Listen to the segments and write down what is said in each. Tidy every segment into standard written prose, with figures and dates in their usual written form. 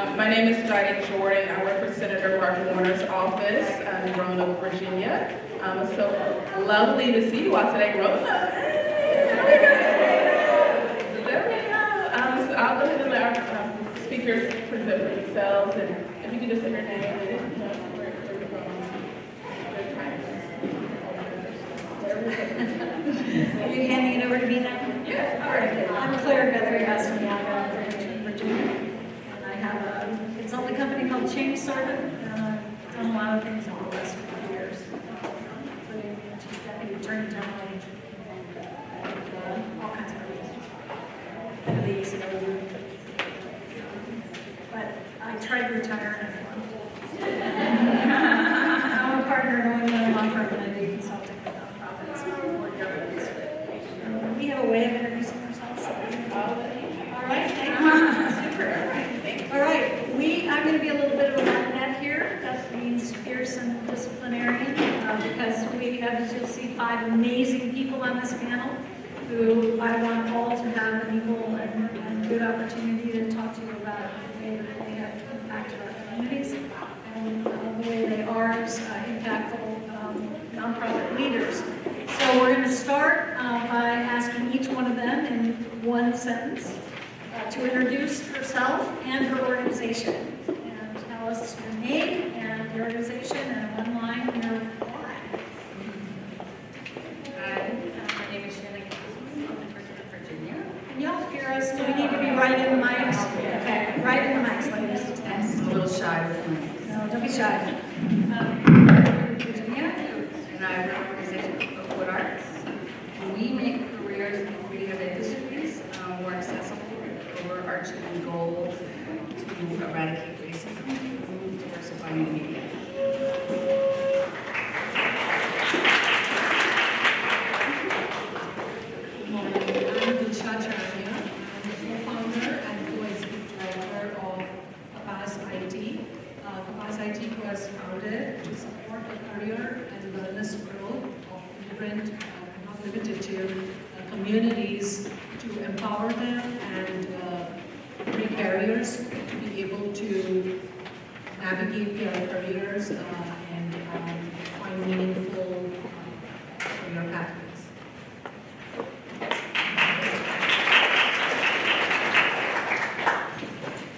My name is Jaclyn Jordan. I work for Senator Martin Warner's office in Roanoke, Virginia. It's so lovely to see you all today, Roanoke. There we go. So I'll go ahead and let our speakers present themselves, and if you could just say your name and where you're from. Are you handing it over to me now? Yes. All right. I'm Claire Guthrie Gastañaga from Virginia, and I have a consulting company called ChangeServant. I've done a lot of things over the last few years, including Chief Deputy Attorney General and all kinds of things. But I tried to retire and I I'm a partner in Oakwood Arts and I do consulting for nonprofits and board governance. We have a way of introducing ourselves. All right, thank you. Super. All right, I'm going to be a little bit of a Latinette here. That means fierce and disciplinarian because we have, as you'll see, 5 amazing people on this panel who I want all to have an equal and good opportunity to talk to you about the way that they have impacted our communities and the way they are impactful nonprofit leaders. So we're going to start by asking each one of them in one sentence to introduce herself and her organization and tell us your name and the organization and one line your why. Hi, my name is Shannon Castleman from Virginia. Can y'all hear us? Do we need to be right in the mics? Okay, right in the mics, ladies. I'm a little shy with my No, don't be shy. Virginia. and I run an organization called Oakwood Arts. We make careers in creative industries more accessible, overarching goal to eradicate racism through diversifying media. I'm Dilshad Charania. I'm the co-founder and co-executive director of CAPAZ-IT. CAPAZ-IT was founded to support the career and wellness growth of immigrant, not limited to, communities, to empower them and break barriers to be able to navigate their careers and find meaningful career pathways.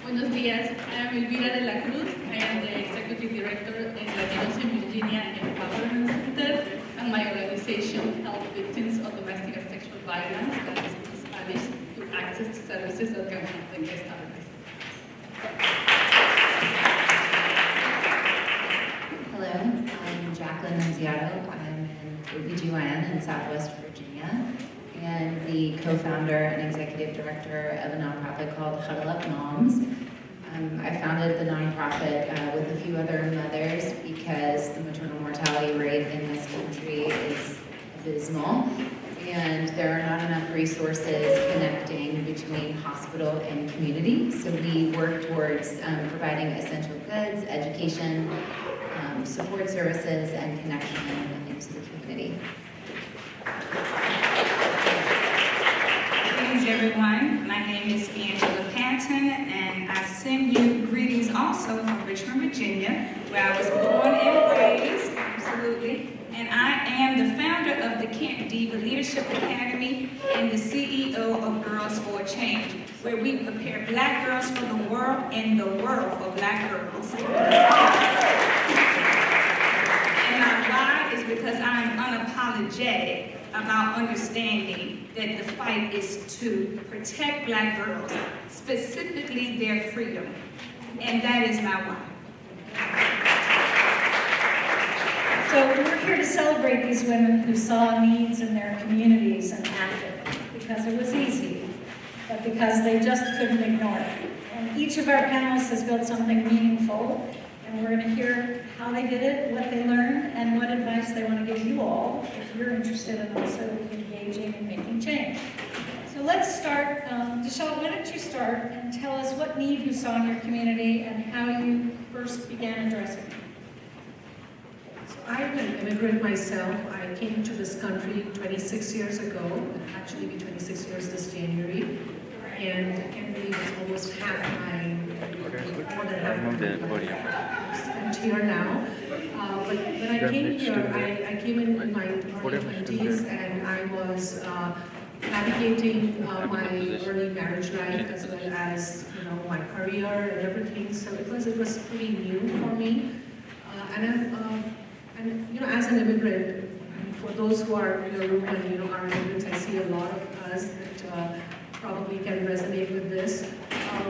Buenos días, I'm Elvira De la Cruz. I am the Executive Director in Latinos in Virginia Empowerment Center, and my organization helps victims of domestic and sexual violence that is in Spanish to access to services that can help them get started. Hello, I'm Jaclyn Nunziato. I'm an OBGYN in Southwest Virginia and the co-founder and executive director of a nonprofit called Huddle Up Moms. I founded the nonprofit with a few other mothers because the maternal mortality rate in this country is abysmal and there are not enough resources connecting between hospital and community. So we work towards providing essential goods, education, support services, and connection into the community. Greetings, everyone. My name is Angela Patton, and I send you greetings also from Richmond, Virginia, where I was born and raised, absolutely. And I am the founder of the Camp Diva Leadership Academy and the CEO of Girls for a Change, where we prepare Black girls for the world and the world for Black girls. And my why is because I'm unapologetic about understanding that the fight is to protect Black girls, specifically their freedom. And that is my why. So we're here to celebrate these women who saw needs in their communities and acted, because it was easy, but because they just couldn't ignore it. And each of our panelists has built something meaningful, and we're going to hear how they did it, what they learned, and what advice they want to give you all if you're interested in also engaging and making change. So let's start. Dilshad, why don't you start and tell us what need you saw in your community and how you first began addressing it. I'm an immigrant myself. I came to this country 26 years ago. It'll actually be 26 years this January. And I can't believe it's almost half my more than half of my spent here now. But when I came here, I came in my early 20s, and I was navigating my early marriage life as well as my career and everything. So it was pretty new for me. And as an immigrant, for those who are in the room and are immigrants, I see a lot of us that probably can resonate with this.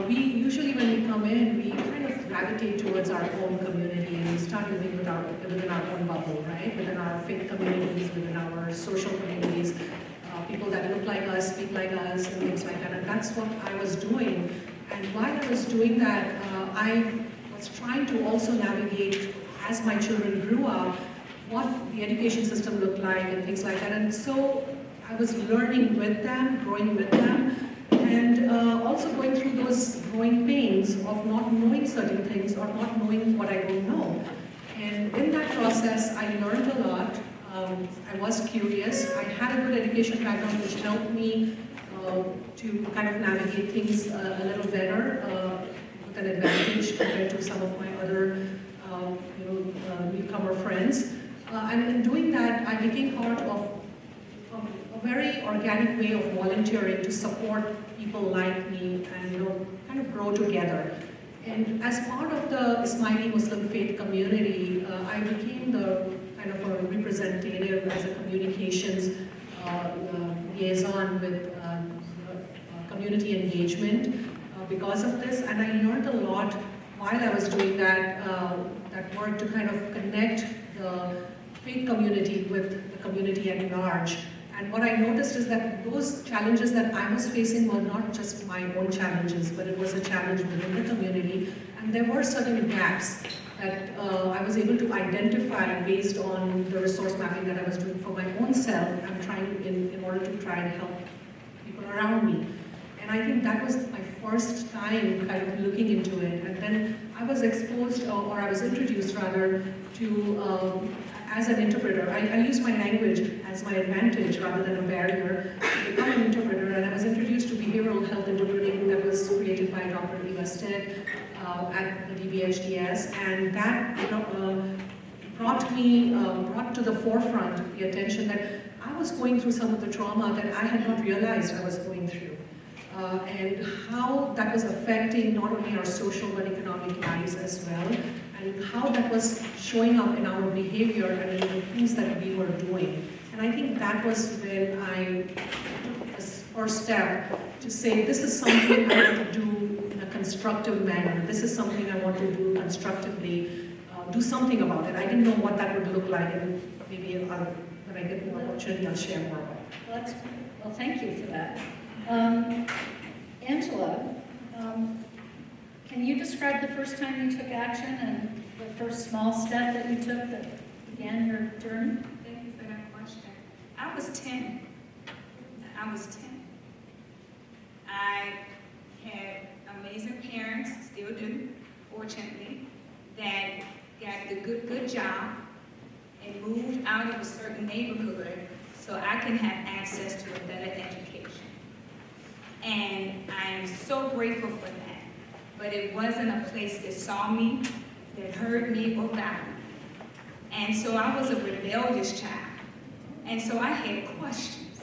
We usually, when we come in, we kind of gravitate towards our own community, and we start living within our own bubble, right? Within our faith communities, within our social communities, people that look like us, speak like us, and things like that. And that's what I was doing. And while I was doing that, I was trying to also navigate, as my children grew up, what the education system looked like and things like that. And so I was learning with them, growing with them, and also going through those growing pains of not knowing certain things or not knowing what I don't know. And in that process, I learned a lot. I was curious. I had a good education background, which helped me to kind of navigate things a little better with an advantage compared to some of my other newcomer friends. And in doing that, I became part of a very organic way of volunteering to support people like me and kind of grow together. And as part of the Ismaili Muslim faith community, I became the kind of a representative as a communications liaison with community engagement because of this. And I learned a lot while I was doing that work to kind of connect the faith community with the community at large. And what I noticed is that those challenges that I was facing were not just my own challenges, but it was a challenge within the community. And there were certain gaps that I was able to identify based on the resource mapping that I was doing for my own self. I'm trying in order to try and help people around me. And I think that was my first time kind of looking into it. And then I was exposed, or I was introduced rather, to as an interpreter. I use my language as my advantage rather than a barrier to become an interpreter. And I was introduced to behavioral health interpreting that was created by Dr. Eva Stead at the DBHDS. And that brought to the forefront the attention that I was going through some of the trauma that I had not realized I was going through. And how that was affecting not only our social but economic lives as well, and how that was showing up in our behavior and in the things that we were doing. And I think that was when I took this first step to say, this is something I want to do in a constructive manner. This is something I want to do constructively, do something about it. I didn't know what that would look like, and maybe when I get more opportunity, I'll share more about it. Well, thank you for that. Angela, can you describe the first time you took action and the first small step that you took that began your journey? Thank you for that question. I was 10. I had amazing parents, still do, fortunately, that got the good job and moved out of a certain neighborhood so I can have access to a better education. And I am so grateful for that. But it wasn't a place that saw me, that heard me, or valued me. And so I was a rebellious child. And so I had questions.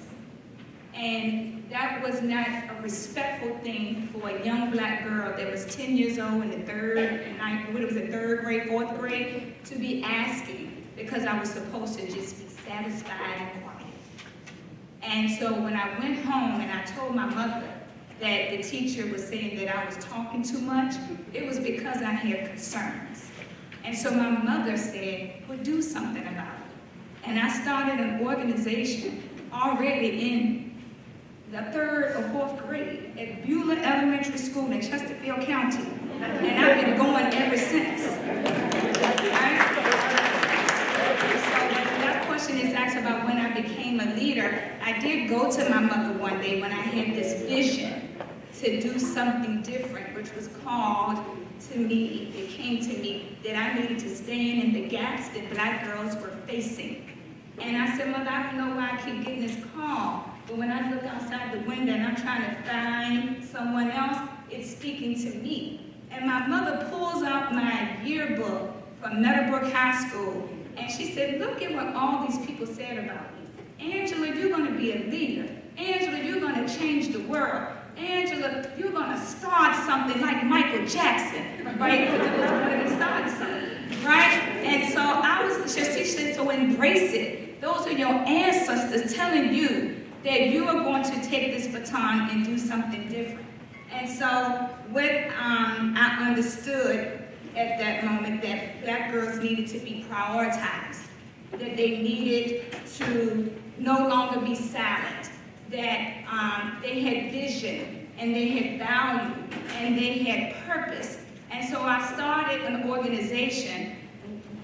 And that was not a respectful thing for a young black girl that was 10 years old in the third grade, fourth grade, to be asking, because I was supposed to just be satisfied and quiet. And so when I went home and I told my mother that the teacher was saying that I was talking too much, it was because I had concerns. And so my mother said, well, do something about it. And I started an organization already in the 3rd or 4th grade at Beulah Elementary School in Chesterfield County. And I've been going ever since. That question is asked about when I became a leader. I did go to my mother one day when I had this vision to do something different, which was called to me, it came to me that I needed to stand in the gaps that black girls were facing. And I said, Mother, I don't know why I keep getting this call, but when I look outside the window and I'm trying to find someone else, it's speaking to me. And my mother pulls out my yearbook from Meadowbrook High School, and she said, look at what all these people said about you. Angela, you're going to be a leader. Angela, you're going to change the world. Angela, you're going to start something like Michael Jackson, right? Because it was when he started something, right? And so she said, so embrace it. Those are your ancestors telling you that you are going to take this baton and do something different. And so what I understood at that moment, that Black girls needed to be prioritized, that they needed to no longer be silent, that they had vision and they had value and they had purpose. And so I started an organization,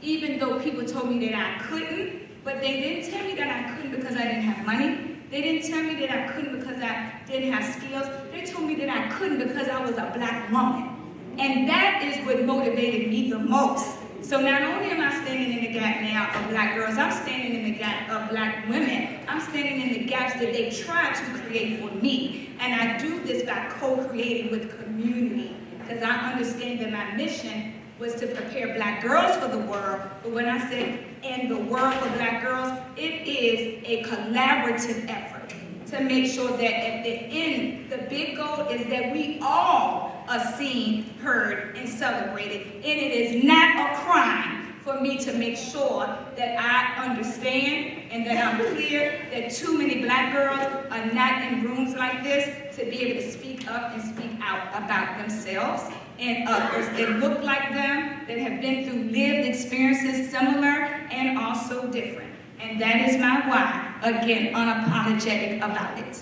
even though people told me that I couldn't, but they didn't tell me that I couldn't because I didn't have money. They didn't tell me that I couldn't because I didn't have skills. They told me that I couldn't because I was a Black woman. And that is what motivated me the most. So not only am I standing in the gap now of Black girls, I'm standing in the gap of Black women. I'm standing in the gaps that they tried to create for me. And I do this by co-creating with community, because I understand that my mission was to prepare Black girls for the world. But when I said in the world for Black girls, it is a collaborative effort to make sure that at the end, the big goal is that we all are seen, heard, and celebrated. And it is not a crime for me to make sure that I understand and that I'm clear that too many Black girls are not in rooms like this to be able to speak up and speak out about themselves and others that look like them, that have been through lived experiences similar and also different. And that is my why, again, unapologetic about it.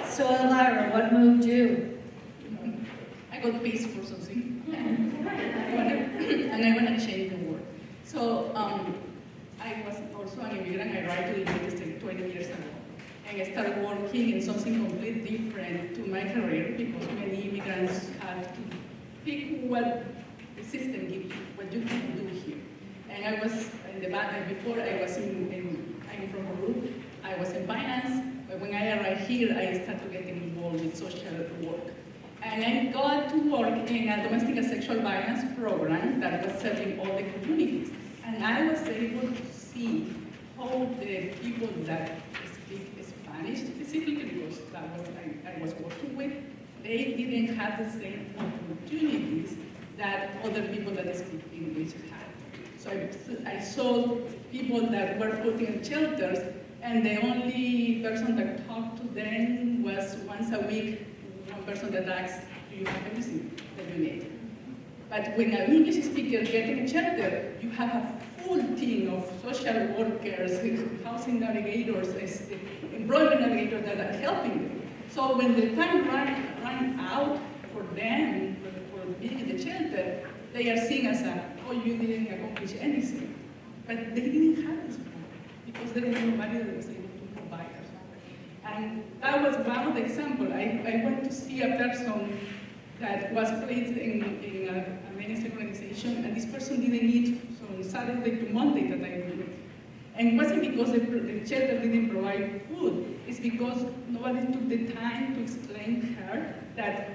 So Elvira, what moved you? I got paid for something. And I want to change the world. So I was also an immigrant. I arrived to the United States 20 years ago. And I started working in something completely different to my career, because many immigrants have to pick what the system gives you, what you can do here. And I was in the back, before I was I'm from Peru, I was in finance, but when I arrived here, I started getting involved with social work. And I got to work in a domestic and sexual violence program that was serving all the communities. And I was able to see how the people that speak Spanish, specifically because that was I was working with, they didn't have the same opportunities that other people that speak English had. So I saw people that were put in shelters, and the only person that talked to them was once a week, one person that asks, do you have everything that you need? But when an English speaker gets in shelter, you have a full team of social workers, housing navigators, employment navigators that are helping them. So when the time ran out for them, for being in the shelter, they are seen as oh, you didn't accomplish anything. But they didn't have this problem, because there was nobody that was able to provide us. And that was one of the examples. I went to see a person that was placed in a ministry organization, and this person didn't eat from Saturday to Monday that I did. And it wasn't because the shelter didn't provide food, it's because nobody took the time to explain to her that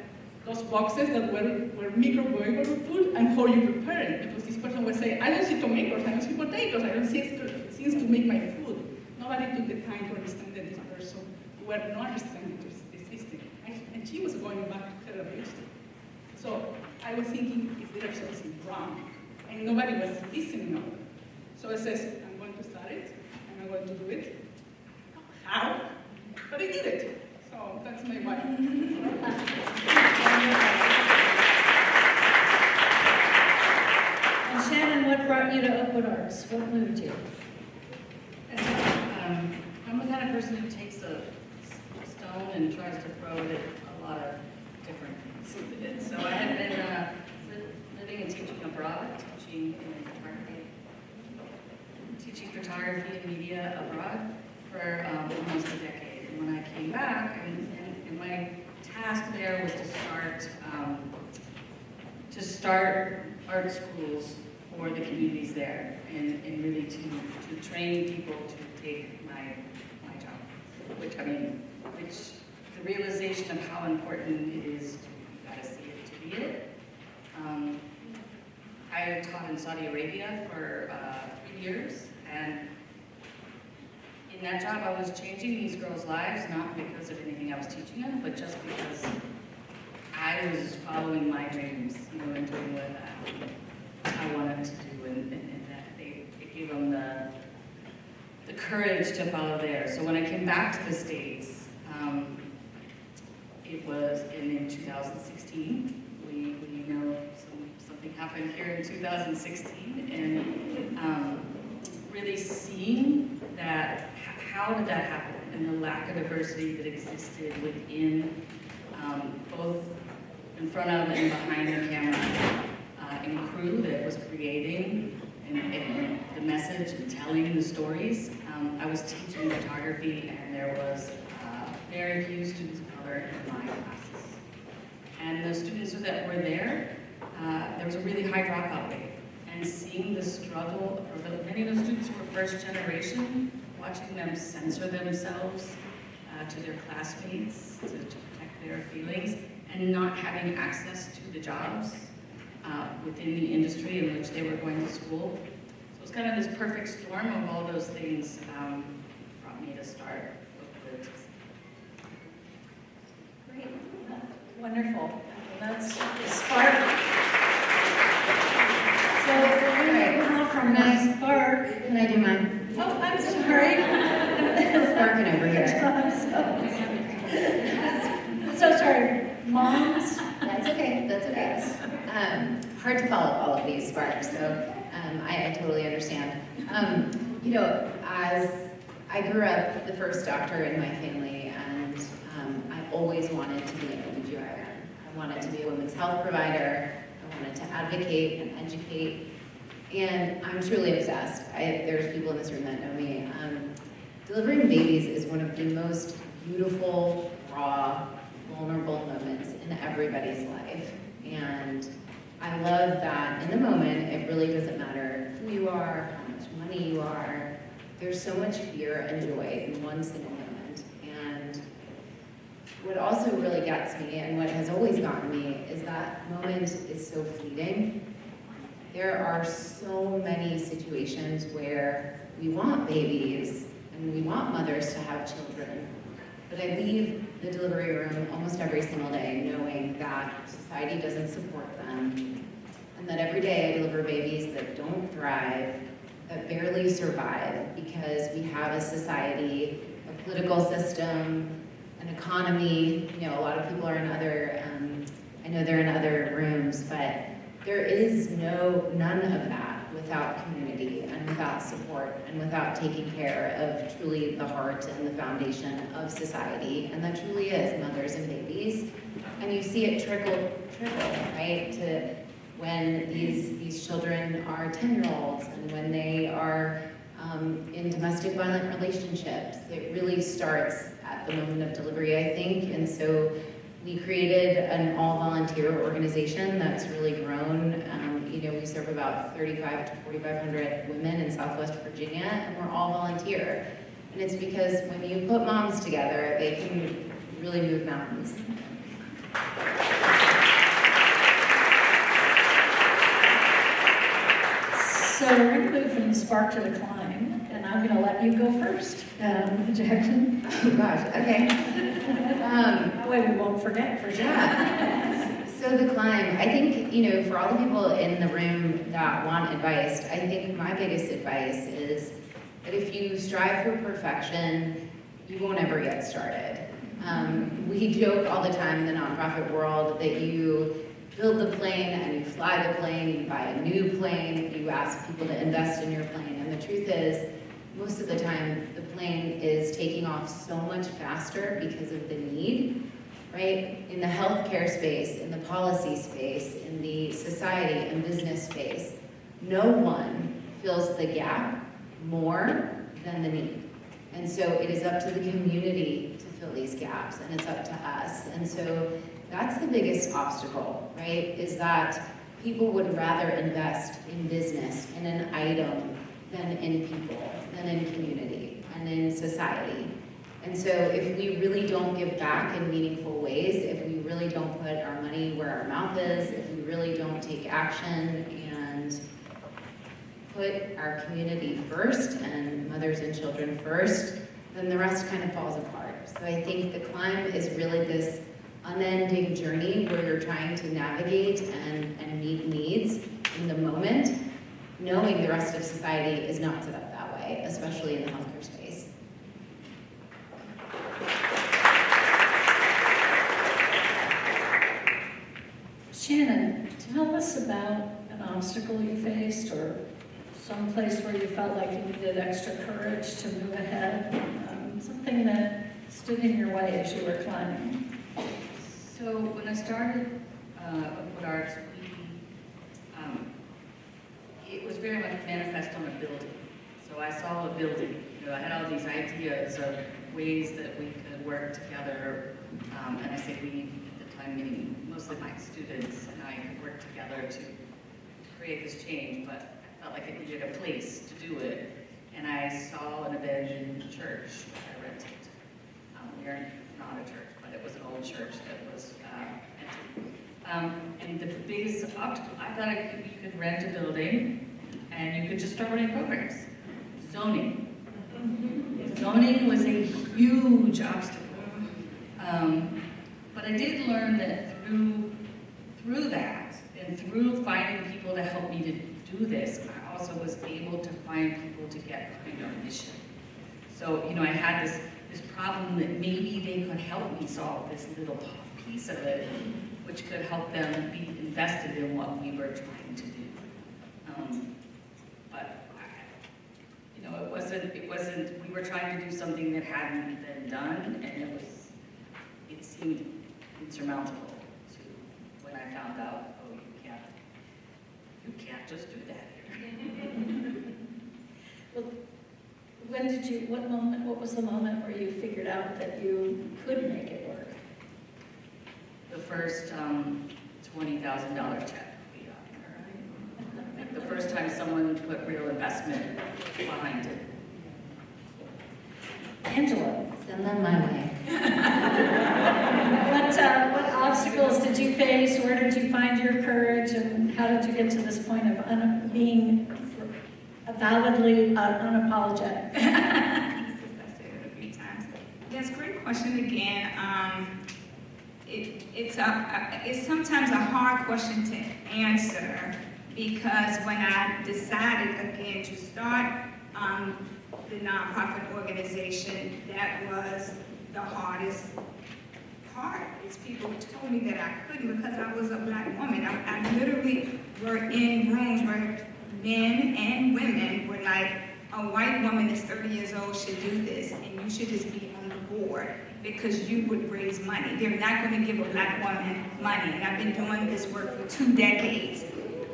those boxes that were microwavable food and how you prepare it. Because this person was saying, I don't see tomatoes, I don't see potatoes, I don't see things to make my food. Nobody took the time to understand that this person were not understanding the system. And she was going back to her abuse. So I was thinking, is there something wrong? And nobody was listening up. So I says, I'm going to start it, and I'm going to do it. How? But I did it. So that's my why. And Shannon, what brought you to Oakwood Arts? What moved you? I'm the kind of person who takes a stone and tries to throw it at a lot of different things. So I had been living and teaching abroad, teaching photography and media abroad for almost a decade. And when I came back, and my task there was to start art schools for the communities there, and really to train people to take my job. which the realization of how important it is to, you gotta see it to be it. I taught in Saudi Arabia for 3 years, and in that job I was changing these girls' lives, not because of anything I was teaching them, but just because I was following my dreams, you know, and doing what I wanted to do, and that it gave them the courage to follow theirs. So when I came back to the States, it was in 2016. We know something happened here in 2016, and really seeing that, how did that happen, and the lack of diversity that existed within both in front of and behind the camera, and crew that was creating and the message and telling the stories. I was teaching photography, and there was very few students of color in my classes. And the students that were there, there was a really high dropout rate. And seeing the struggle, many of those students were first generation, watching them censor themselves to their classmates to protect their feelings, and not having access to the jobs within the industry in which they were going to school. So it was kind of this perfect storm of all those things brought me to start Oakwood. Great, wonderful. That's Spark. So we're going to go from Spark. Can I do mine? Oh, I'm sorry. Sparking over here. So sorry, moms. That's okay, that's okay. Hard to follow all of these sparks, so I totally understand. You know, as I grew up the first doctor in my family, and I always wanted to be an OBGYN. I wanted to be a women's health provider. I wanted to advocate and educate, and I'm truly obsessed. There's people in this room that know me. Delivering babies is one of the most beautiful, raw, vulnerable moments in everybody's life. And I love that in the moment, it really doesn't matter who you are, how much money you are. There's so much fear and joy in one single moment. And what also really gets me, and what has always gotten me, is that moment is so fleeting. There are so many situations where we want babies and we want mothers to have children. But I leave the delivery room almost every single day knowing that society doesn't support them, and that every day I deliver babies that don't thrive, that barely survive, because we have a society, a political system, an economy. You know, a lot of people are in other, I know they're in other rooms, but there is none of that without community and without support and without taking care of truly the heart and the foundation of society, and that truly is mothers and babies. And you see it trickle, right, to when these children are 10-year-olds and when they are in domestic violent relationships. It really starts at the moment of delivery, I think, and so we created an all-volunteer organization that's really grown. You know, we serve about 3,500 to 4,500 women in Southwest Virginia, and we're all volunteer. And it's because when you put moms together, they can really move mountains. So we're going to move from the spark to the climb, and I'm going to let you go first, Jaclyn. Oh gosh, okay. That way we won't forget for sure. Yeah. So the climb, I think, you know, for all the people in the room that want advice, I think my biggest advice is that if you strive for perfection, you won't ever get started. We joke all the time in the nonprofit world that you build the plane and you fly the plane, you buy a new plane, you ask people to invest in your plane, and the truth is, most of the time, the plane is taking off so much faster because of the need, right? In the healthcare space, in the policy space, in the society and business space, no one fills the gap more than the need. And so it is up to the community to fill these gaps, and it's up to us. And so that's the biggest obstacle, right? Is that people would rather invest in business, in an item, than in people, than in community, and in society. And so if we really don't give back in meaningful ways, if we really don't put our money where our mouth is, if we really don't take action and put our community first and mothers and children first, then the rest kind of falls apart. So I think the climb is really this unending journey where you're trying to navigate and meet needs in the moment, knowing the rest of society is not set up that way, especially in the healthcare space. Shannon, tell us about an obstacle you faced or some place where you felt like you needed extra courage to move ahead, something that stood in your way as you were climbing. So when I started Oakwood Arts, it was very much manifest on a building. So I saw a building. I had all these ideas of ways that we could work together, and I say we at the time, meaning mostly my students and I could work together to create this change, but I felt like it needed a place to do it. And I saw an abandoned church that I rented. We are not a church, but it was an old church that was empty. And the biggest obstacle, I thought you could rent a building and you could just start running programs. Zoning. Zoning was a huge obstacle. But I did learn that through that and through finding people to help me to do this, I also was able to find people to get behind our mission. So, I had this problem that maybe they could help me solve this little piece of it, which could help them be invested in what we were trying to do. It wasn't, we were trying to do something that hadn't been done, and it seemed insurmountable to when I found out, oh, you can't just do that here. Well, what was the moment where you figured out that you could make it work? The first $20,000 check. The first time someone put real investment behind it. Angela, Send them my way. what obstacles did you face? Where did you find your courage? And how did you get to this point of being validly unapologetic? Yes, great question again. It's sometimes a hard question to answer because when I decided again to start the nonprofit organization, that was the hardest part. Is people told me that I couldn't because I was a Black woman. I literally were in rooms where men and women were like, a white woman that's 30 years old should do this, and you should just be on the board because you would raise money. They're not going to give a Black woman money, and I've been doing this work for 2 decades.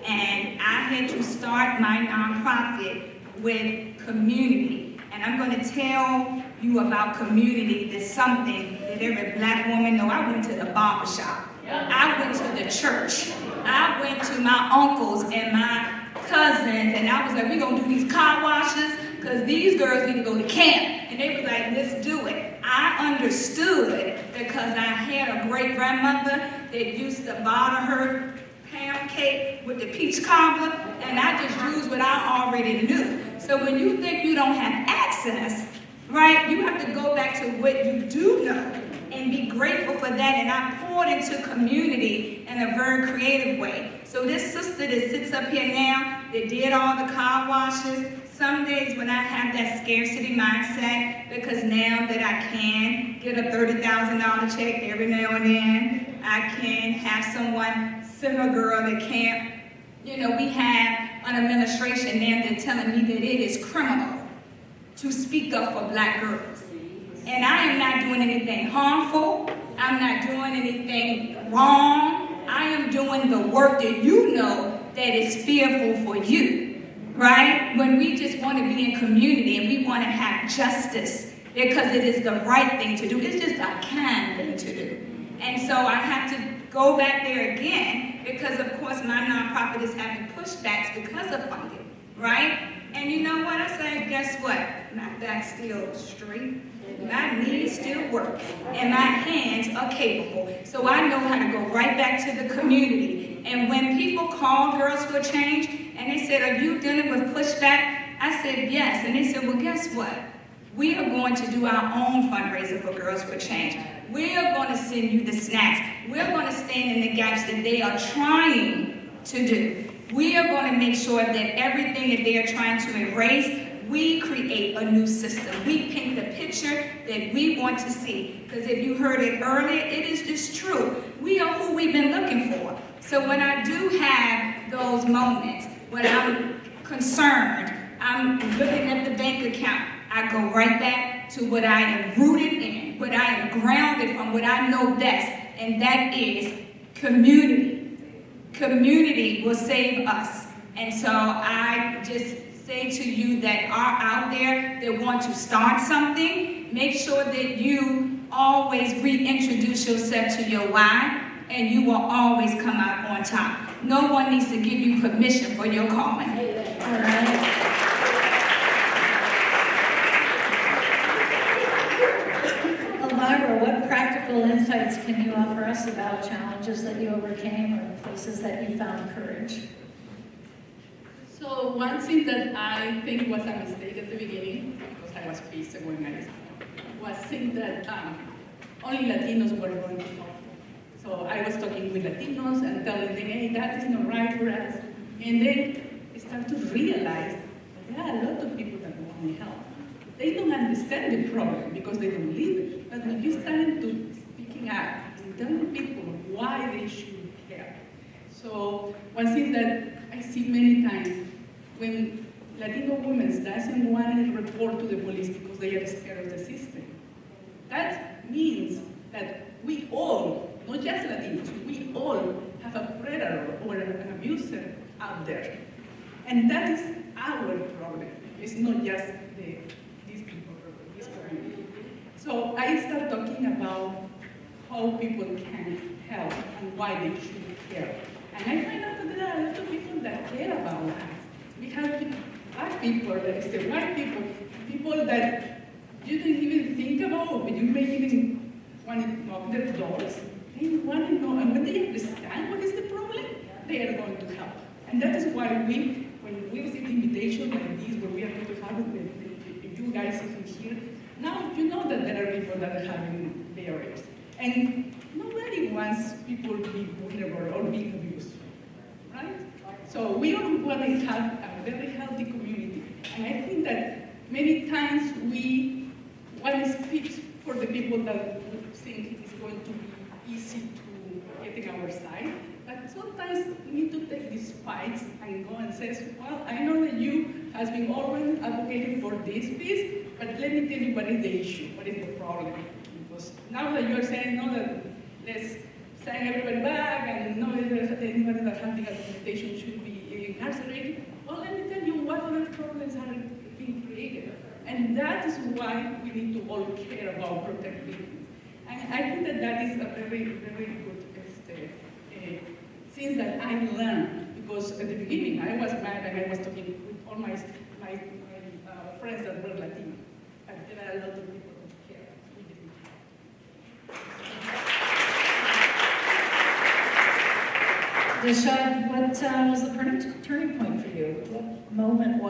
And I had to start my nonprofit with community, and I'm going to tell you about community. That's something that every Black woman knows. I went to the barber shop. I went to the church. I went to my uncles and my cousins, and I was like, we're going to do these car washes because these girls need to go to camp. And they was like, let's do it. I understood because I had a great grandmother that used to bother her pound cake with the peach cobbler, and I just used what I already knew. So when you think you don't have access, right, you have to go back to what you do know and be grateful for that. And I poured into community in a very creative way. So this sister that sits up here now, that did all the car washes, some days when I have that scarcity mindset, because now that I can get a $30,000 check every now and then, I can have someone send a girl to camp. We have an administration now that's telling me that it is criminal to speak up for Black girls. And I am not doing anything harmful. I'm not doing anything wrong. I am doing the work that you know that is fearful for you, right? When we just want to be in community and we want to have justice because it is the right thing to do. It's just a kind thing to do. And so I have to go back there again because, of course, my nonprofit is having pushbacks because of funding, right? And you know what? I say, guess what? My back's still straight. My knees still work, and my hands are capable. So I know how to go right back to the community. And when people call Girls for Change, and they said, are you dealing with pushback? I said, yes. And they said, well, guess what? We are going to do our own fundraiser for Girls for Change. We are going to send you the snacks. We're going to stand in the gaps that they are trying to do. We are going to make sure that everything that they are trying to erase, we create a new system. We paint the picture that we want to see. Because if you heard it earlier, it is just true. We are who we've been looking for. So when I do have those moments, when I'm concerned, I'm looking at the bank account, I go right back to what I am rooted in, what I am grounded from, what I know best, and that is community. Community will save us. And so I just say to you that are out there that want to start something, make sure that you always reintroduce yourself to your why, and you will always come out on top. No one needs to give you permission for your calling. All right. Elvira, what practical insights can you offer us about challenges that you overcame or places that you found courage? So one thing that I think was a mistake at the beginning, because I was pissed when I started, was thinking that only Latinos were going to help. So I was talking with Latinos and telling them, hey, that is not right for us. And then I started to realize that there are a lot of people that want help. They don't understand the problem because they don't live it. But when you start to speaking up and telling people why they should care. So one thing that I see many times, when Latino women doesn't want to report to the police because they are scared of the system, that means that we all, not just Latinos, we all have a predator or an abuser out there. And that is our problem. It's not just these people, this community. So I start talking about how people can help and why they should care. And I find out that there are a lot of people that care about us. We have black people, there's the white people, people that you didn't even think about, but you may even want to knock their doors. They want to know, and when they understand what is the problem, they are going to help. And that is why when we receive invitations like this, where we are going to have if you guys even here, now you know that there are people that are having barriers. And nobody wants people to be vulnerable or being abused, right? So we all want to have a very healthy community. And I think that many times we want to speak for the people that think it's going to be easy to get in our side. But sometimes we need to take these fights and go and say, well, I know that you has been always advocating for this piece, but let me tell you what is the issue, what is the problem. Because now that you're saying, no, that let's send everybody back and no, anybody that has the argumentation should be incarcerated, well, let me tell you what other problems are being created. And that is why we need to all care about protecting victims. And I think that that is a very, very good thing that I learned, because at the beginning I was mad and I was talking with all my friends that were Latino, but there are a lot of people that care. We didn't care. Dilshad, what was the turning point for you? What moment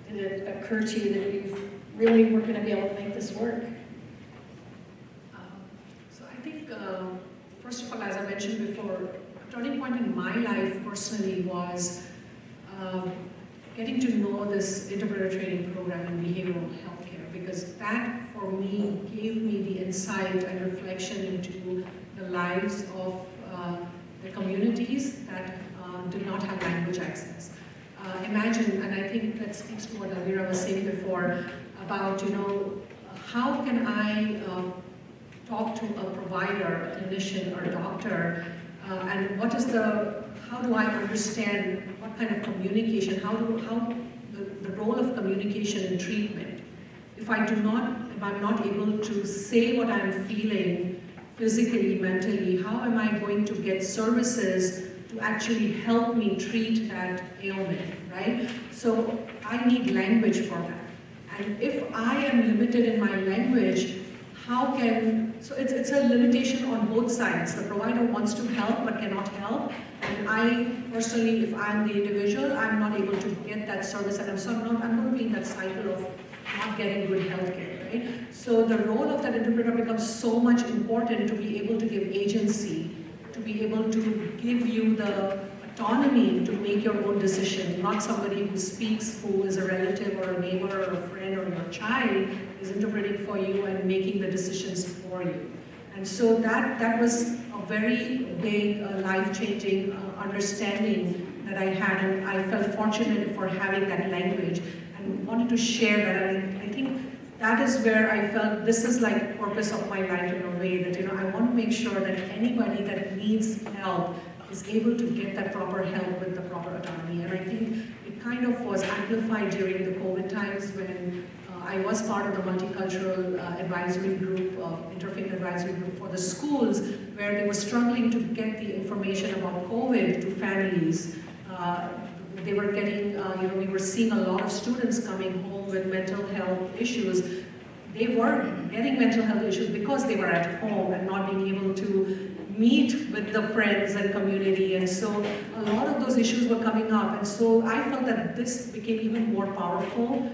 did it occur to you that you really were going to be able to make this work? So I think, first of all, as I mentioned before, a turning point in my life personally was getting to know this interpreter training program in behavioral healthcare, because that, for me, gave me the insight and reflection into the lives of the communities that did not have language access. Imagine, and I think that speaks to what Elvira was saying before, about, how can I talk to a provider, a clinician, or a doctor, and how do I understand what kind of communication, how the role of communication in treatment. If I'm not able to say what I'm feeling physically, mentally, how am I going to get services to actually help me treat that ailment, right? So I need language for that. And if I am limited in my language, so it's a limitation on both sides. The provider wants to help but cannot help. And I personally, if I'm the individual, I'm not able to get that service, and I'm going to be in that cycle of not getting good health care, right? So the role of that interpreter becomes so much important to be able to give agency, to be able to give you the autonomy to make your own decision, not somebody who speaks, who is a relative or a neighbor or a friend or your child is interpreting for you and making the decisions for you. And so that was a very big, life-changing understanding that I had, and I felt fortunate for having that language and wanted to share that. And I think that is where I felt this is like purpose of my life in a way, that I want to make sure that anybody that needs help is able to get that proper help with the proper autonomy. And I think it kind of was amplified during the COVID times when I was part of the multicultural advisory group, interfaith advisory group for the schools, where they were struggling to get the information about COVID to families. They were getting, we were seeing a lot of students coming home with mental health issues. They were getting mental health issues because they were at home and not being able to meet with the friends and community, and so a lot of those issues were coming up, and so I felt that this became even more powerful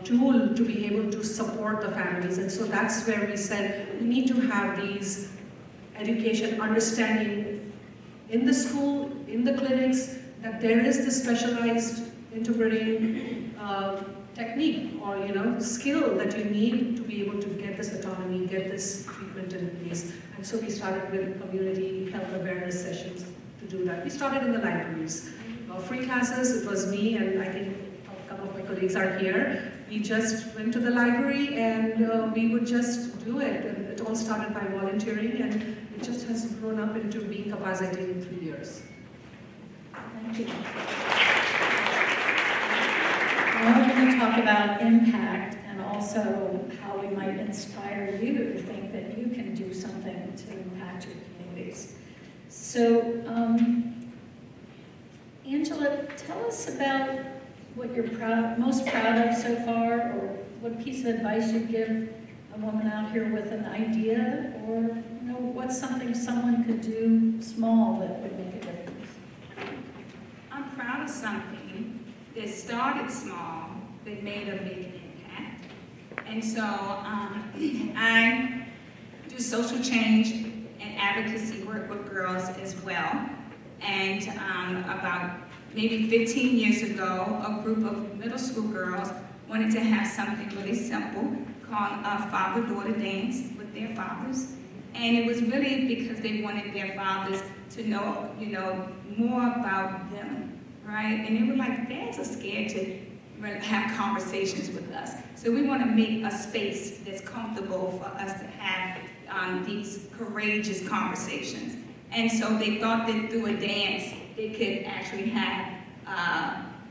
tool to be able to support the families. And so that's where we said we need to have these education understanding in the school, in the clinics, that there is this specialized interpreting technique or skill that you need to be able to get this autonomy, get this treatment in place. And so we started with community health awareness sessions to do that. We started in the libraries. Free classes, it was me, and I think a couple of my colleagues are here. We just went to the library and we would just do it. And it all started by volunteering, and it just has grown up into being CAPAZ-IT in 3 years. Thank you. Now we're going to talk about impact and also how we might inspire you to think that you can do something to impact your communities. So, Angela, tell us about what you're most proud of so far, or what piece of advice you'd give a woman out here with an idea, or what's something someone could do small that would make a difference. I'm proud of something that started small, that made a big impact. And so I do social change and advocacy work with girls as well. And about maybe 15 years ago, a group of middle school girls wanted to have something really simple called a father-daughter dance with their fathers. And it was really because they wanted their fathers to know, more about them, right? And they were like, dads are scared to have conversations with us. So we want to make a space that's comfortable for us to have these courageous conversations. And so they thought that through a dance, they could actually have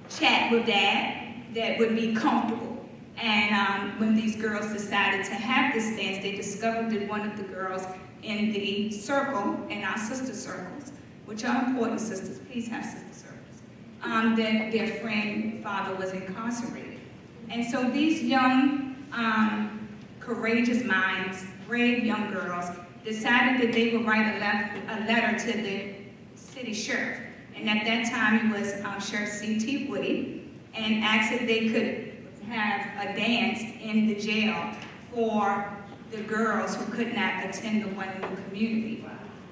chat with dad that would be comfortable. And when these girls decided to have this dance, they discovered that one of the girls in the circle, in our sister circles, which are important, sisters, please have sister circles, that their friend father was incarcerated. And so these young, courageous minds, brave young girls, decided that they would write a letter to the city sheriff. And at that time, it was Sheriff C.T. Woody, and asked if they could have a dance in the jail for the girls who could not attend the one in the community.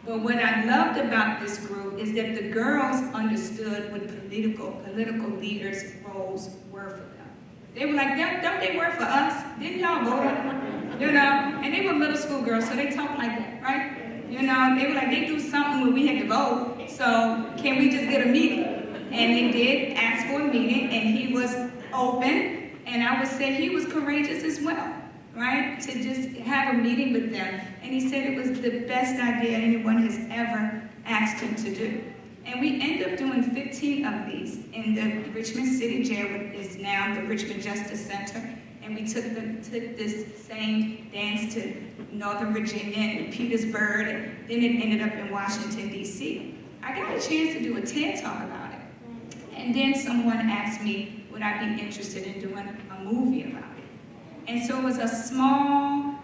But what I loved about this group is that the girls understood what political leaders' roles were for them. They were like, don't they work for us? Didn't y'all vote on them? And they were middle school girls, so they talked like that, right? They were like, they do something when we had to vote, so can we just get a meeting? And they did ask for a meeting, and he was open, and I would say he was courageous as well, right? To just have a meeting with them. And he said it was the best idea anyone has ever asked him to do. And we ended up doing 15 of these in the Richmond City Jail, which is now the Richmond Justice Center. And we took this same dance to Northern Virginia and Petersburg, and then it ended up in Washington, D.C. I got a chance to do a TED Talk about it. And then someone asked me, would I be interested in doing a movie about it? And so it was a small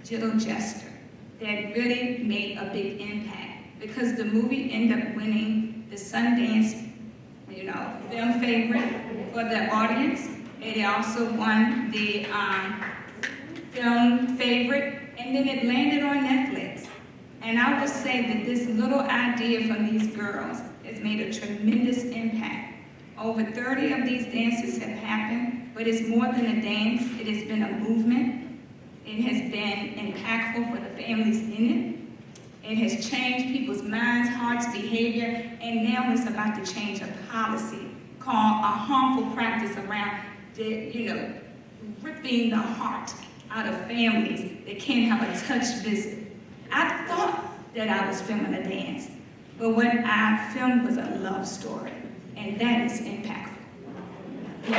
little gesture that really made a big impact, because the movie ended up winning the Sundance, film favorite for the audience. It also won the film favorite, and then it landed on Netflix. And I would say that this little idea from these girls has made a tremendous impact. Over 30 of these dances have happened, but it's more than a dance. It has been a movement. It has been impactful for the families in it. It has changed people's minds, hearts, behavior, and now it's about to change a policy called a harmful practice around ripping the heart out of families that can't have a touch visit. I thought that I was filming a dance, but what I filmed was a love story, and that is impactful. So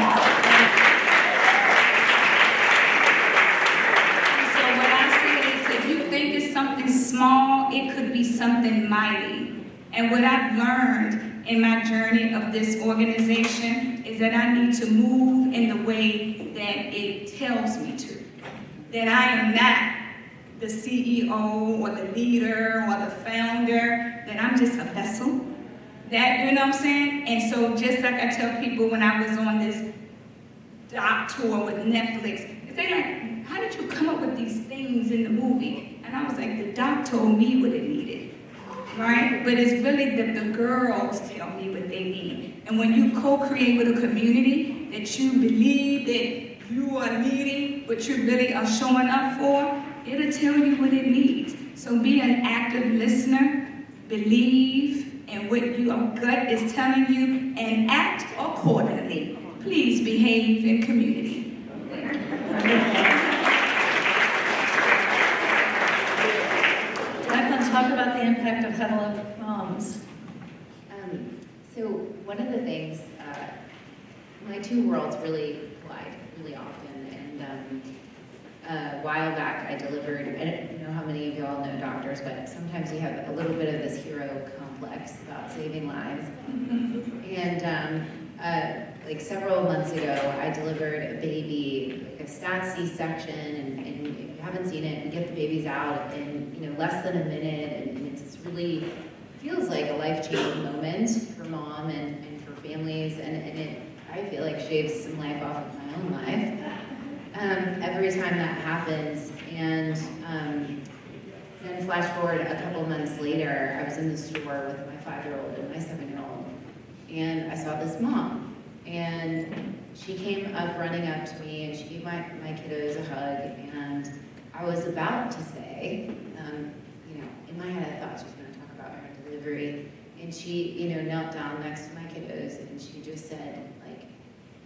what I say is, if you think it's something small, it could be something mighty. And what I've learned in my journey of this organization is that I need to move in the way that it tells me to. That I am not the CEO or the leader or the founder, that I'm just a vessel. That, you know what I'm saying? And so just like I tell people when I was on this doc tour with Netflix, they like, how did you come up with these things in the movie? And I was like, the doc told me what it needed, right? But it's really that the girls tell me what they need. And when you co-create with a community that you believe that you are leading, but you really are showing up for, it'll tell you what it needs. So be an active listener, believe in what your gut is telling you, and act accordingly. Please behave in community. Jaclyn, talk about the impact of Huddle Up Moms. So one of the things, my two worlds really collide really often. And a while back, I delivered, I don't know how many of y'all know doctors, but sometimes we have a little bit of this hero complex about saving lives. And like several months ago, I delivered a baby, like a stat C-section, and if you haven't seen it, we get the babies out in less than a minute, and it's really feels like a life-changing moment for mom and for families, and it, I feel like, shaves some life off of my own life every time that happens. And then flash forward a couple months later, I was in the store with my 5-year-old and my 7-year-old, and I saw this mom, and she came up running up to me, and she gave my kiddos a hug, and I was about to say, in my head I thought she was going to talk about her delivery, and she, knelt down next to my kiddos, and she just said, like,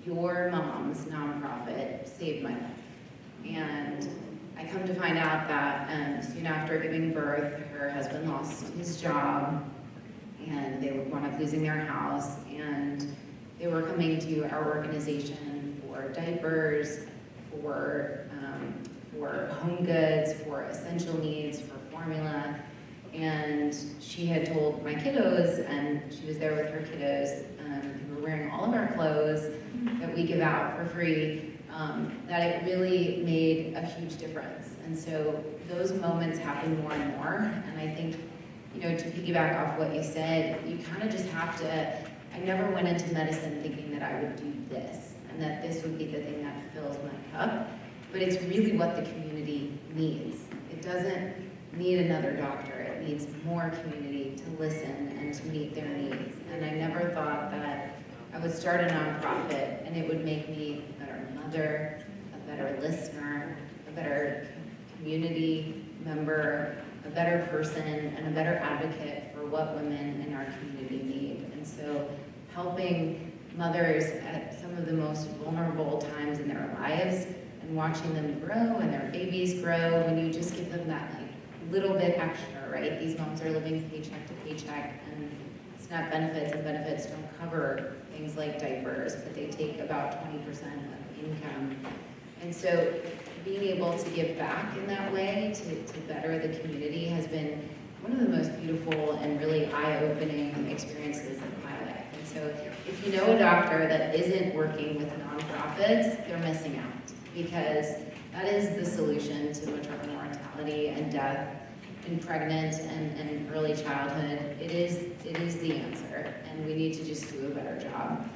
your mom's nonprofit saved my life. And I come to find out that soon after giving birth, her husband lost his job, and they wound up losing their house, and they were coming to our organization for diapers, for home goods, for essential needs, for formula. And she had told my kiddos, and she was there with her kiddos, who were wearing all of our clothes that we give out for free, that it really made a huge difference. And so those moments happen more and more. And I think, to piggyback off what you said, you kind of just have to, I never went into medicine thinking that I would do this, and that this would be the thing that fills my cup, but it's really what the community needs. It doesn't need another doctor. It needs more community to listen and to meet their needs. And I never thought that I would start a nonprofit and it would make me a better mother, a better listener, a better community member, a better person, and a better advocate for what women in our community need. And so helping mothers at some of the most vulnerable times in their lives and watching them grow and their babies grow, when you just give them that little bit extra, right? These moms are living paycheck to paycheck, and SNAP benefits and benefits don't cover things like diapers, but they take about 20% of income. And so being able to give back in that way to better the community has been one of the most beautiful and really eye-opening experiences of my life. And so if you know a doctor that isn't working with nonprofits, they're missing out, because That is the solution to maternal mortality and death in pregnant and early childhood. It is the answer, and we need to just do a better job.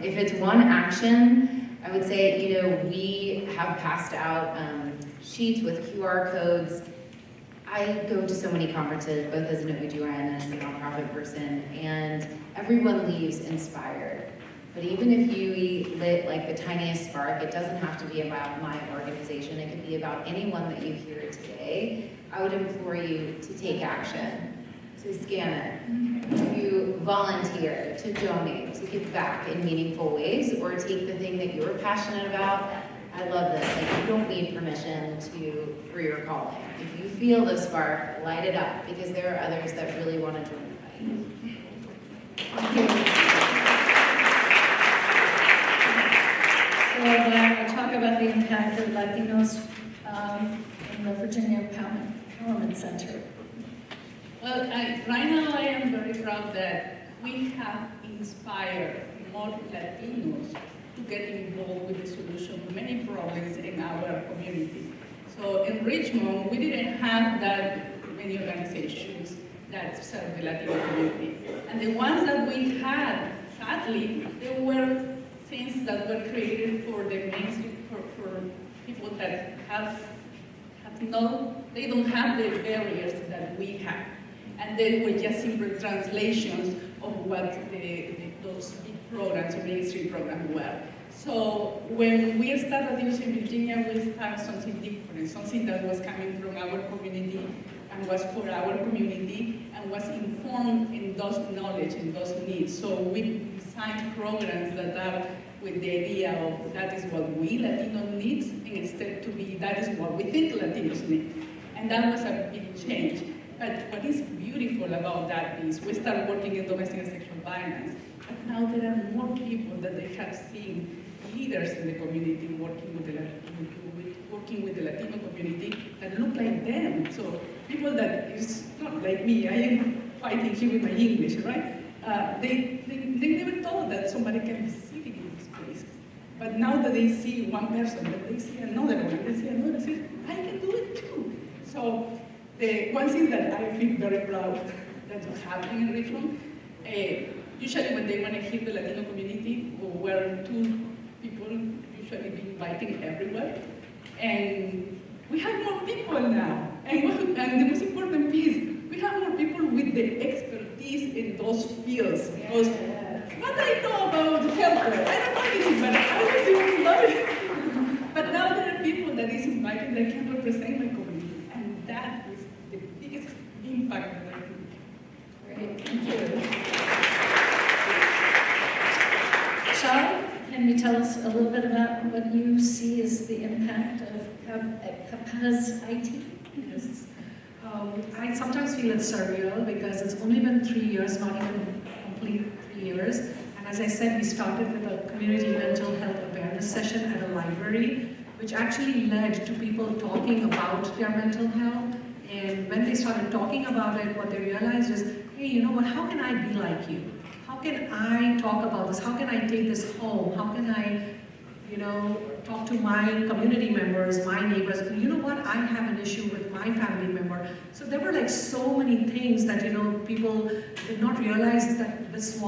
If it's one action, I would say, we have passed out sheets with QR codes. I go to so many conferences, both as an OBGYN and as a nonprofit person, and everyone leaves inspired. But even if you lit like the tiniest spark, it doesn't have to be about my organization. It could be about anyone that you hear today. I would implore you to take action, to scan it, to volunteer, to donate, to give back in meaningful ways, or take the thing that you're passionate about. I love this. Like, you don't need permission for your calling. If you feel the spark, light it up, because there are others that really want to join the fight. Thank you. So I talk about the impact of Latinos in the Virginia Empowerment Center. Well, right now I am very proud that we have inspired more Latinos to get involved with the solution to many problems in our community. So in Richmond, we didn't have that many organizations that serve the Latino community. And the ones that we had, sadly, they were things that were created for the mainstream, for people that they don't have the barriers that we have. And they were just simple translations of what those big programs or mainstream programs were. So when we started using Virginia, we started something different, something that was coming from our community and was for our community and was informed in those knowledge and those needs. So we designed programs that are with the idea of that is what we Latinos need, and instead to be that is what we think Latinos need. And that was a big change. But what is beautiful about that is we started working in domestic and sexual violence, but now there are more people that they have seen leaders in the community working with the Latino community that look like them. So people that is not like me, I am fighting here with my English, right? They never thought that somebody can be sitting in this place. But now that they see one person, that they see another one, they see another, say, I can do it too. So the one thing that I feel very proud that was happening in Richmond, usually when they want to hear the Latino community, where two people usually be inviting everywhere, and we have more people now. And the most important piece, we have more people with the expertise in those fields. Because what I know about healthcare, I don't know anything, but I was even love it. But now there are people that is invited that can represent my community, and that is the biggest impact that I think. Great, thank you. Sean, can you tell us a little bit about what you see as the impact of CAPAZ-IT? Yes. I sometimes feel it's surreal because it's only been 3 years, not even complete 3 years. And as I said, we started with a community mental health awareness session at a library, which actually led to people talking about their mental health. And when they started talking about it, what they realized is, hey, you know what, how can I be like you? How can I talk about this? How can I take this home? How can I, talk to my community members, my neighbors? You know what? I have an issue with my family member. So there were like so many things that, people did not realize that this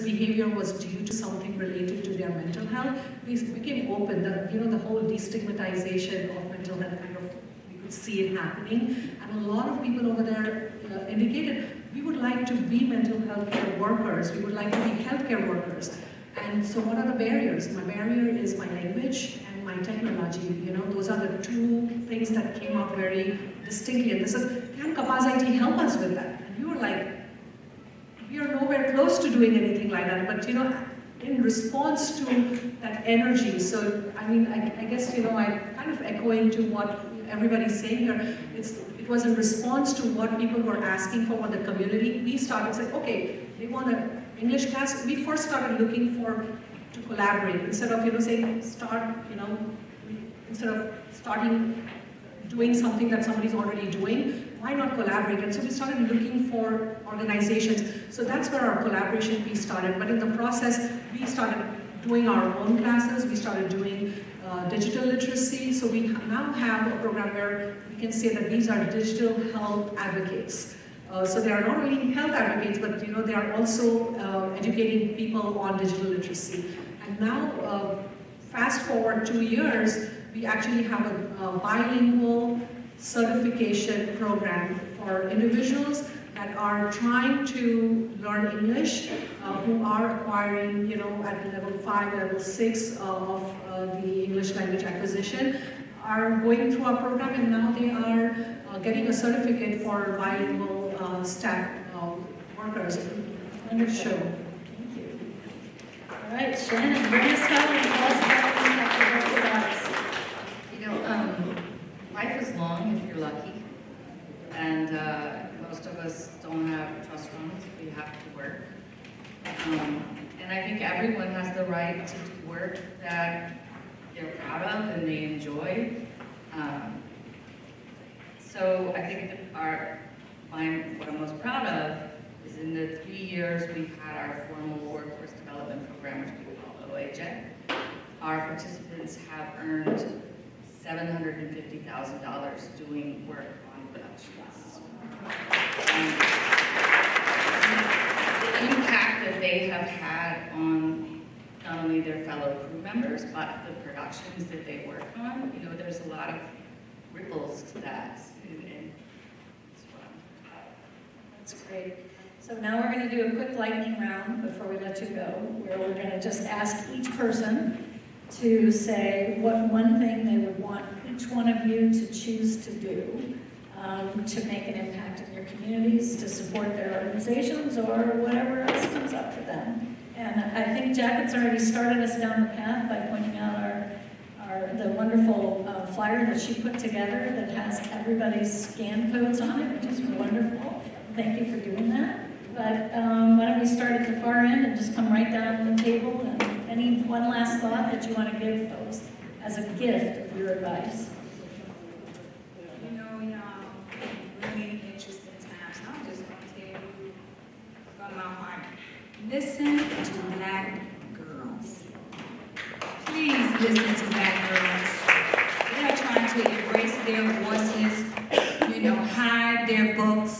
behavior was due to something related to their mental health. We became open, the whole destigmatization of mental health we could see it happening. And a lot of people over there indicated, we would like to be mental health care workers. We would like to be healthcare workers. And so what are the barriers? My barrier is my language and my technology. Those are the two things that came out very distinctly. And this is, can CAPAZ-IT help us with that? And we were like, we are nowhere close to doing anything like that. But in response to that energy, so I guess I kind of echoing to what everybody's saying here. It was in response to what people were asking for, what the community. We started saying, okay, they want an English class. We first started looking to collaborate instead of saying instead of starting doing something that somebody's already doing. Why not collaborate? And so we started looking for organizations. So that's where our collaboration piece started. But in the process, we started doing our own classes. We started doing digital literacy. So we now have a program where we can say that these are digital health advocates. So they are not only health advocates, but they are also educating people on digital literacy. And now, fast forward 2 years, we actually have a bilingual certification program for individuals that are trying to learn English, who are acquiring, at level 5, level 6 of the English language acquisition, are going through our program, and now they are getting a certificate for bilingual staff workers. Wonderful. Thank you. All right, Shannon, bring us home and tell us about the impact of Oakwood Arts. Life is long if you're lucky, and most of us don't have trust funds. We have to work, and I think everyone has the right to do work that they're proud of and they enjoy. So I think that what I'm most proud of is in the 3 years we've had our formal workforce development program, which we call OAJ, our participants have earned $750,000 doing work on productions. The impact that they have had on not only their fellow crew members, but the productions that they work on, there's a lot of ripples to that. And that's what I'm proud of. That's great. So now we're going to do a quick lightning round before we let you go, where we're going to just ask each person to say what one thing they would want each one of you to choose to do to make an impact in your communities, to support their organizations, or whatever else comes up for them. And I think Jaclyn's already started us down the path by pointing out the wonderful flyer that she put together that has everybody's scan codes on it, which is wonderful. Thank you for doing that. But why don't we start at the far end and just come right down the table, and any one last thought that you want to give folks as a gift of your advice? Y'all, really interesting times. I'm just going to tell you from my heart, listen to Black girls. Please listen to Black girls. They are trying to erase their voices, hide their books,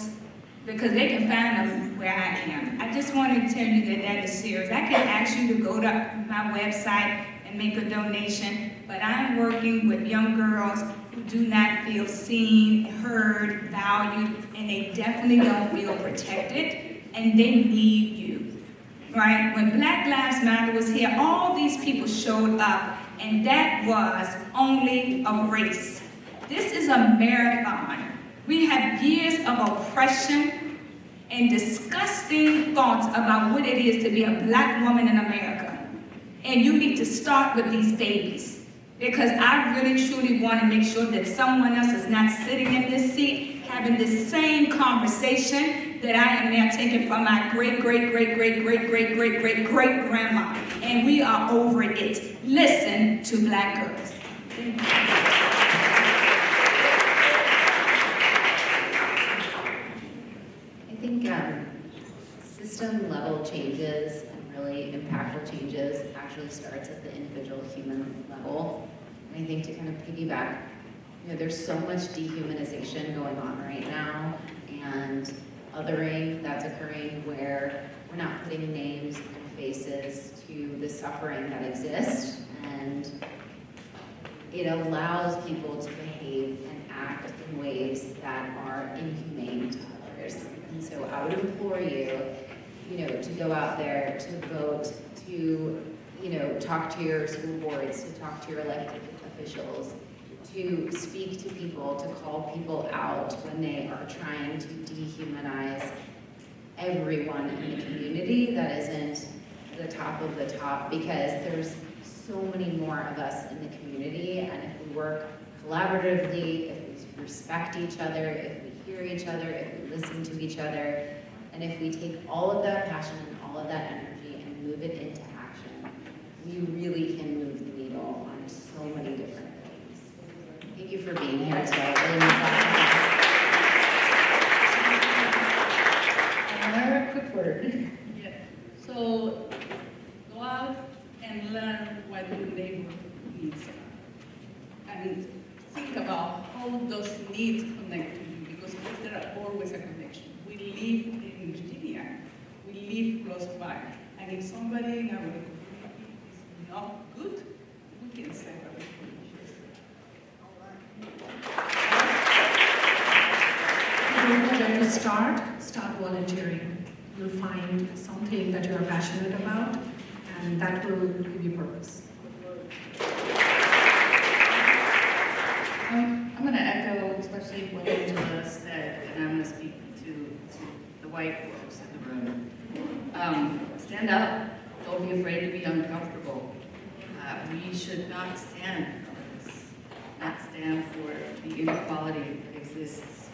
because they can find them where I am. I just want to tell you that is serious. I can ask you to go to my website and make a donation, but I'm working with young girls who do not feel seen, heard, valued, and they definitely don't feel protected, and they need you, right? When Black Lives Matter was here, all these people showed up, and that was only a race. This is a marathon. We have years of oppression and disgusting thoughts about what it is to be a Black woman in America. And you need to start with these babies, because I really truly want to make sure that someone else is not sitting in this seat having this same conversation that I am now taking from my great-great-great-great-great-great-great-great-grandma. And we are over it. Listen to Black girls. I think system level changes and really impactful changes actually starts at the individual human level. And I think to kind of piggyback, there's so much dehumanization going on right now, and othering that's occurring where we're not putting names and faces to the suffering that exists, and it allows people to behave and act in ways that are inhumane to others. And so I would implore you, to go out there, to vote, to, talk to your school boards, to talk to your elected officials, to speak to people, to call people out when they are trying to dehumanize everyone in the community that isn't the top of the top, because there's so many more of us in the community, and if we work collaboratively, if we respect each other, if we hear each other, if we listen to each other, and if we take all of that passion and all of that energy and move it into action, we really can move the needle on so many different things. Thank you for being here today. A quick word. Yeah. So go out and and learn what your neighbor needs are. And think about how those needs connect to you, because there are always a connection. We live in Virginia, we live close by, and if somebody in our community is not good, we can separate. When you start volunteering. You'll find something that you're passionate about, and that will give you purpose. I'm going to echo especially what Angela said, and I'm going to speak to the white folks in the room. Stand up. Don't be afraid to be uncomfortable. We should not stand for this, not stand for the inequality that exists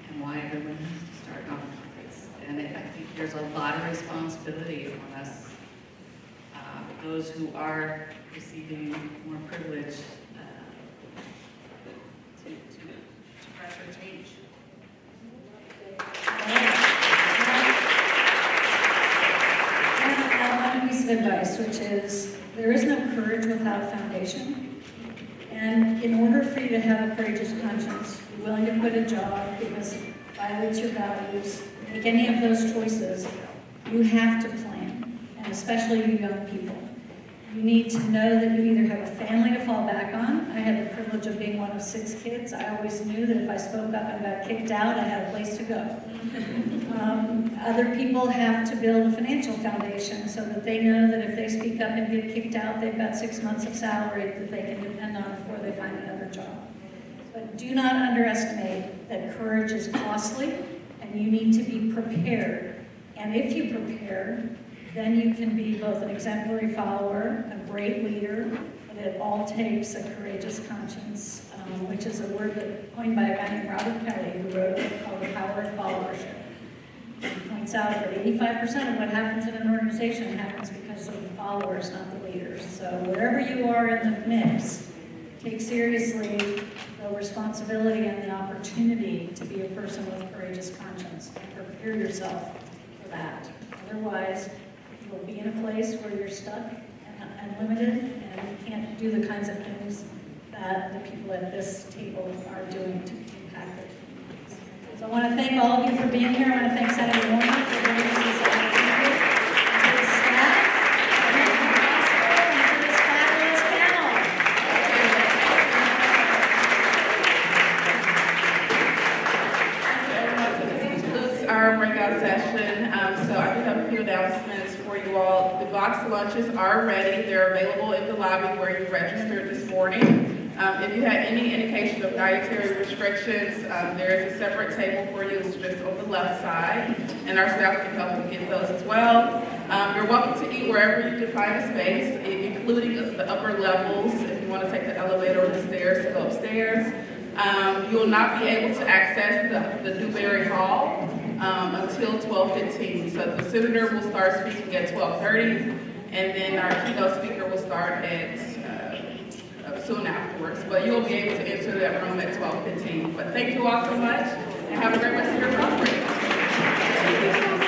and why everyone has to start nonprofits. And I think there's a lot of responsibility on us, those who are receiving more privilege, to pressure change. I have one piece of advice, which is there is no courage without foundation. And in order for you to have a courageous conscience, be willing to quit a job because it violates your values, make any of those choices, you have to plan, and especially you young people. You need to know that you either have a family to fall back on. I had the privilege of being one of 6 kids. I always knew that if I spoke up and got kicked out, I had a place to go. Other people have to build a financial foundation so that they know that if they speak up and get kicked out, they've got 6 months of salary that they can depend on before they find another job. But do not underestimate that courage is costly, and you need to be prepared. And if you prepare, then you can be both an exemplary follower, a great leader, but it all takes a courageous conscience, which is a word that coined by a guy named Robert Kelly, who wrote a book called The Power of Followership. He points out that 85% of what happens in an organization happens because of the followers, not the leaders. So wherever you are in the mix, take seriously the responsibility and the opportunity to be a person with a courageous conscience, and prepare yourself for that. Otherwise, you'll be in a place where you're stuck and limited, and you can't do the kinds of things that the people at this table are doing to impact their communities. So I want to thank all of you for being here. I want to thank Senator Warner for bringing us this opportunity, and to the staff, and to this fabulous panel. This concludes our breakout session. So I do have a few announcements for you all. The VAWC lunches are ready. They're available in the lobby where you registered this morning. If you had any indication of dietary restrictions, there is a separate table for you. It's just on the left side, and our staff can help you get those as well. You're welcome to eat wherever you can find a space, including the upper levels. If you want to take the elevator or the stairs to go upstairs. You will not be able to access the Newberry Hall until 12:15. So the senator will start speaking at 12:30, and then our keynote speaker will start at soon afterwards. But you'll be able to enter that room at 12:15. But thank you all so much, and have a great rest of your conference.